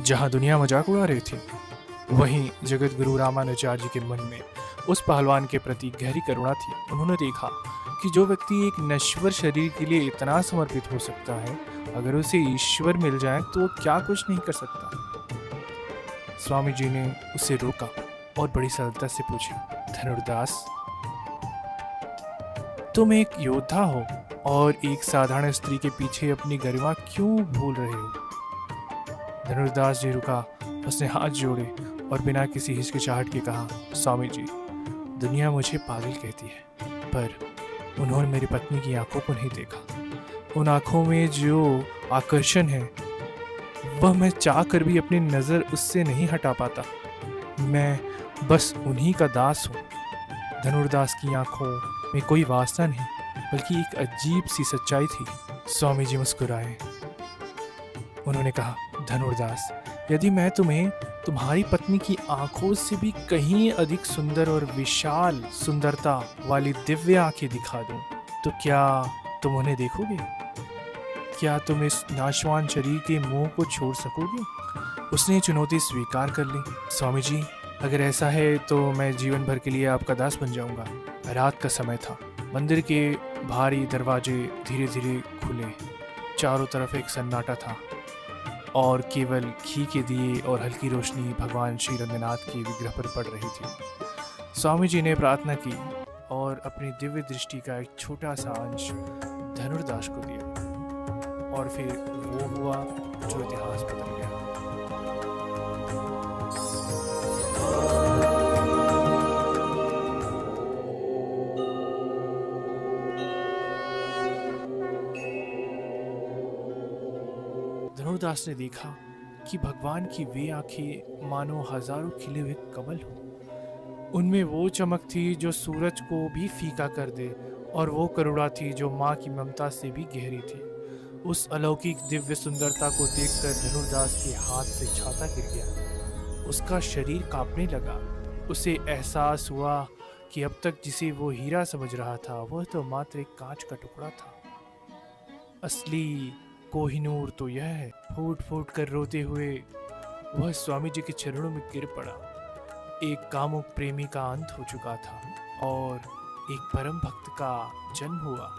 जहाँ दुनिया मजाक उड़ा रही थी, वहीं जगत गुरु रामानुजाचार्य के मन में उस पहलवान के प्रति गहरी करुणा थी। उन्होंने देखा कि जो व्यक्ति एक नश्वर शरीर के लिए इतना समर्पित हो सकता है, अगर उसे ईश्वर मिल जाए तो वो क्या कुछ नहीं कर सकता। स्वामी जी ने उसे रोका और बड़ी सरलता से पूछा, धनुर्दास, तुम एक योद्धा हो और एक साधारण स्त्री के पीछे अपनी गरिमा क्यों भूल रहे हो? धनुर्दास जी रुका, उसने हाथ जोड़े और बिना किसी हिचकिचाहट के कहा, स्वामी जी, दुनिया मुझे पागल कहती है, पर उन्होंने मेरी पत्नी की आंखों को नहीं देखा। उन आंखों में जो आकर्षण है, वह मैं चाह कर भी अपनी नज़र उससे नहीं हटा पाता। मैं बस उन्हीं का दास हूँ। धनुर्दास की आंखों में कोई वासना नहीं, बल्कि एक अजीब सी सच्चाई थी। स्वामी जी मुस्कुराए। उन्होंने कहा, धनुर्दास, यदि मैं तुम्हें तुम्हारी पत्नी की आंखों से भी कहीं अधिक सुंदर और विशाल सुंदरता वाली दिव्य आंखें दिखा दूं, तो क्या तुम उन्हें देखोगे? क्या तुम इस नाशवान शरीर के मोह को छोड़ सकोगे? उसने चुनौती स्वीकार कर ली। स्वामी जी, अगर ऐसा है तो मैं जीवन भर के लिए आपका दास बन जाऊंगा। रात का समय था। मंदिर के भारी दरवाजे धीरे धीरे खुले। चारों तरफ एक सन्नाटा था और केवल घी के दिए और हल्की रोशनी भगवान श्री रंगनाथ के विग्रह पर पड़ रही थी। स्वामी जी ने प्रार्थना की और अपनी दिव्य दृष्टि का एक छोटा सा अंश धनुर्दास को दिया, और फिर वो हुआ जो इतिहास बदल गया। धनुर्दास ने देखा कि भगवान की वे आंखें मानो हजारों खिले हुए कमल हो। उनमें वो चमक थी जो सूरज को भी फीका कर दे, और वो करुणा थी जो माँ की ममता से भी गहरी थी। उस अलौकिक दिव्य सुंदरता को देखकर धनुर्दास के हाथ से छाता गिर गया। उसका शरीर कांपने लगा। उसे एहसास हुआ कि अब तक जिसे वो हीरा समझ रहा था, वह तो मात्र एक कांच का टुकड़ा था। असली कोहिनूर तो यह है। फूट फूट कर रोते हुए वह स्वामी जी के चरणों में गिर पड़ा। एक कामुक प्रेमी का अंत हो चुका था और एक परम भक्त का जन्म हुआ।